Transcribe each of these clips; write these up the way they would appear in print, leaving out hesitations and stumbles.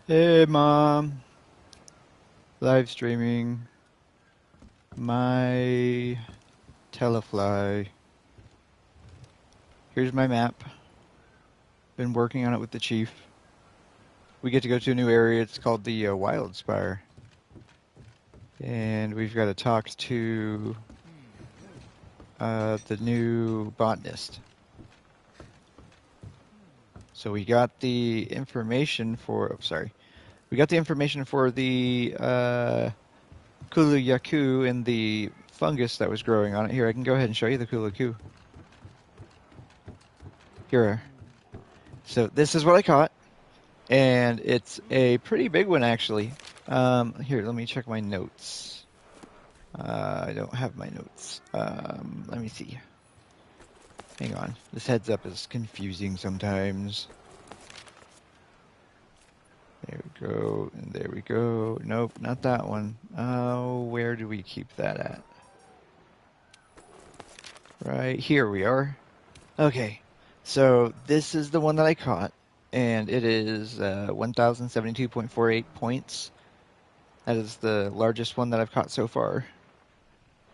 Hey mom, live streaming my telefly. Here's my map. Been working on it with the chief. We get to go to a new area. It's called the Wild Spire, and we've got to talk to the new botanist. So we got the information for. Oh, sorry, we got the information for the Kulu and the fungus that was growing on it. Here, I can go ahead and show you the Kulu. Here. So this is what I caught. And it's a pretty big one, actually. Here, let me check my notes. I don't have my notes. Let me see. Hang on. This heads up is confusing sometimes. There we go, and there we go. Nope, not that one. Where do we keep that at? Right here we are. Okay, so this is the one that I caught, and it is 1,072.48 points. That is the largest one that I've caught so far.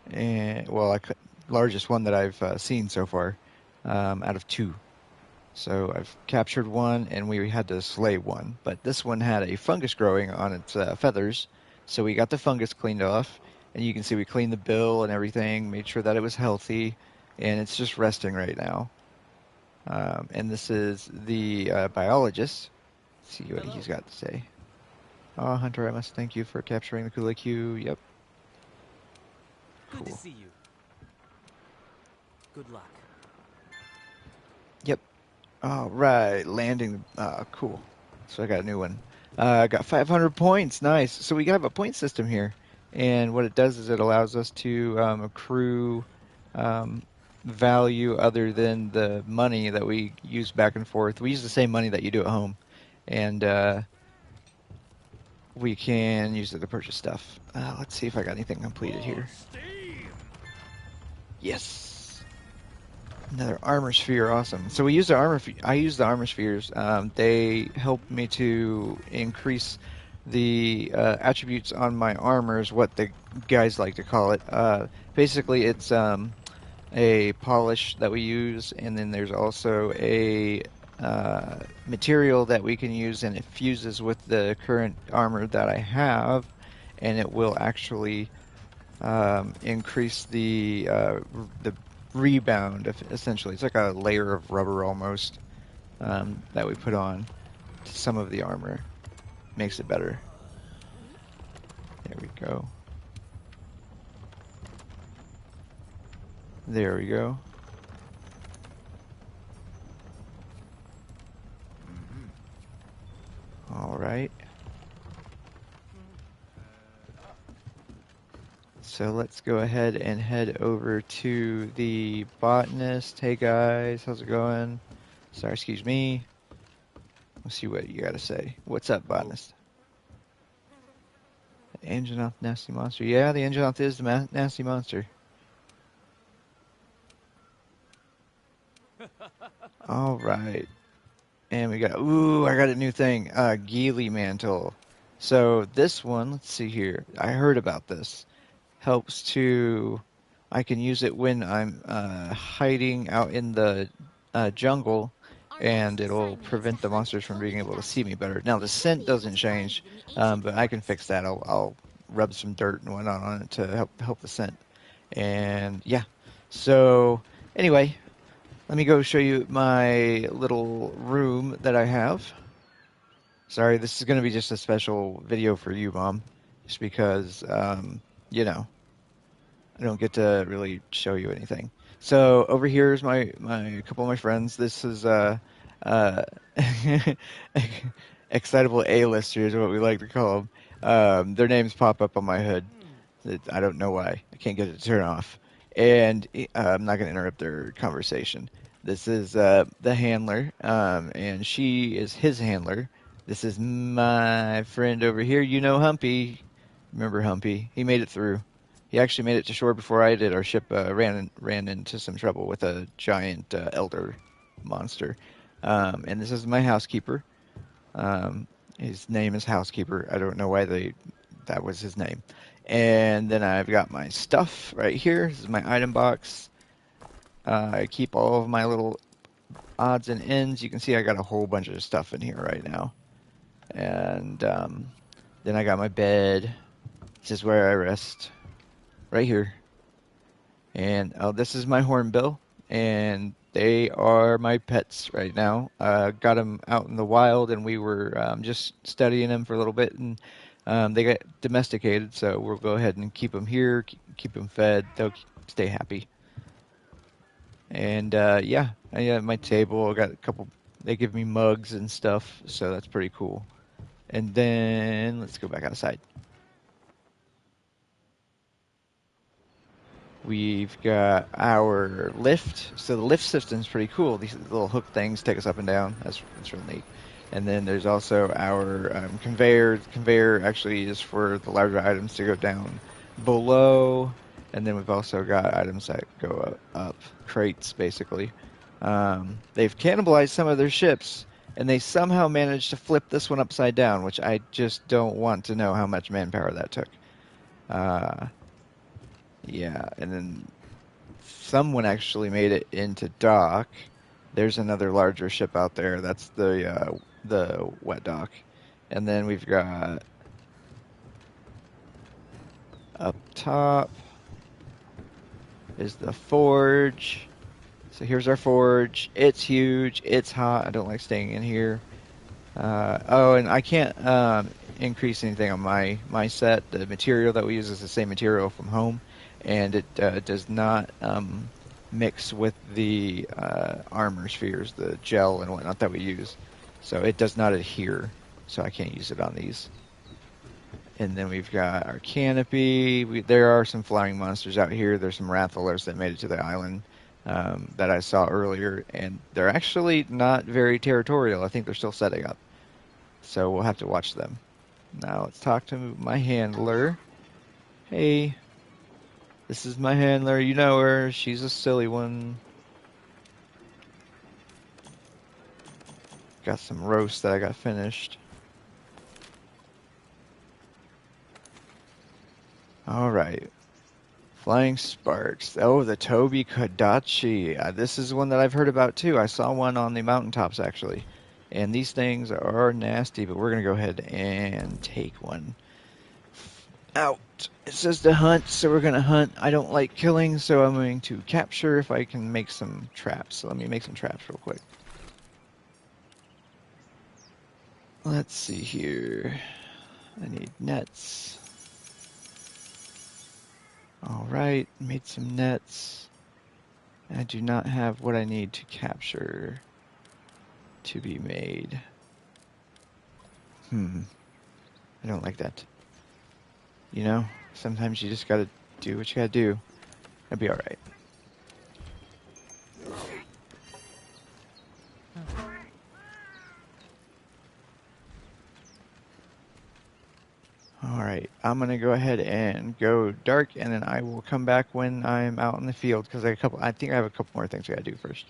And well, largest one that I've seen so far, out of two. So I've captured one, and we had to slay one. But this one had a fungus growing on its feathers, so we got the fungus cleaned off. And you can see we cleaned the bill and everything, made sure that it was healthy, and it's just resting right now. And this is the biologist. Let's see what he's got to say. Oh, Hunter, I must thank you for capturing the Kula Q. Yep. Good to Cool. see you. Good luck. Yep. All right, landing. Cool. So I got a new one. I got 500 points. Nice. So we have a point system here, and what it does is it allows us to accrue um, value other than the money that we use back and forth. We use the same money that you do at home, and we can use it to purchase stuff. Let's see if I got anything completed More here. steam. Yes. Another armor sphere, awesome. So we use the armor. I use the armor spheres. They help me to increase the attributes on my armors, what the guys like to call it. Basically, it's a polish that we use, and then there's also a material that we can use, and it fuses with the current armor that I have, and it will actually increase the rebound. Essentially, it's like a layer of rubber almost that we put on to some of the armor. Makes it better. There we go. There we go. All right. So let's go ahead and head over to the botanist. Hey guys, how's it going? Sorry, excuse me. Let's see what you got to say. What's up, botanist? The Angenoth nasty monster. Yeah, the Angenoth is the nasty monster. All right. And we got, ooh, I got a new thing, Geely Mantle. So this one, let's see here. I heard about this. Helps to, I can use it when I'm hiding out in the jungle, and it'll prevent the monsters from being able to see me better. Now the scent doesn't change, but I can fix that. I'll rub some dirt and whatnot on it to help the scent. And yeah, so anyway, let me go show you my little room that I have. Sorry, this is going to be just a special video for you, Mom, just because, you know, I don't get to really show you anything. So over here is my couple of my friends. This is uh excitable A-listers, what we like to call them. Their names pop up on my hood. I don't know why. I can't get it to turn off. And I'm not going to interrupt their conversation. This is the handler, and she is his handler. This is my friend over here. You know Humpy. Remember Humpy? He made it through. He actually made it to shore before I did. Our ship ran into some trouble with a giant elder monster. And this is my housekeeper. Um, His name is Housekeeper. I don't know why that was his name. And then I've got my stuff right here. This is my item box. I keep all of my little odds and ends. You can see I got a whole bunch of stuff in here right now. And then I got my bed. This is where I rest. Right here. And oh, this is my hornbill. And they are my pets right now. Got them out in the wild, and we were just studying them for a little bit, and they got domesticated. So we'll go ahead and keep them here, keep them fed. They'll stay happy. And yeah, I have my table. I got a couple. They give me mugs and stuff, so that's pretty cool. And then let's go back outside. We've got our lift. So the lift system's pretty cool. These little hook things take us up and down. That's really neat. And then there's also our conveyor. The conveyor actually is for the larger items to go down below. And then we've also got items that go up crates, basically. They've cannibalized some of their ships, and they somehow managed to flip this one upside down, which I just don't want to know how much manpower that took. Uh, yeah, and then someone actually made it into dock. There's another larger ship out there. That's the wet dock. And then we've got up top is the forge. So here's our forge. It's huge. It's hot. I don't like staying in here. Oh, and I can't increase anything on my set. The material that we use is the same material from home, and it does not mix with the armor spheres, the gel and whatnot that we use. So it does not adhere, so I can't use it on these. And then we've got our canopy. There are some flying monsters out here. There's some Rathalers that made it to the island that I saw earlier, and they're actually not very territorial. I think they're still setting up. So we'll have to watch them. Now let's talk to my handler. Hey, this is my handler. You know her. She's a silly one. Got some roast that I got finished. All right. Flying Sparks. Oh, the Toby Kodachi. This is one that I've heard about too. I saw one on the mountaintops actually. And these things are nasty, but we're going to go ahead and take one out. It says to hunt, so we're going to hunt. I don't like killing, so I'm going to capture if I can make some traps. So let me make some traps real quick. Let's see here. I need nets. All right, made some nets. I do not have what I need to capture to be made. I don't like that. You know, sometimes you just gotta do what you gotta do. It'll be alright. Alright, I'm gonna go ahead and go dark, and then I will come back when I'm out in the field, because I think I have a couple more things I gotta do first.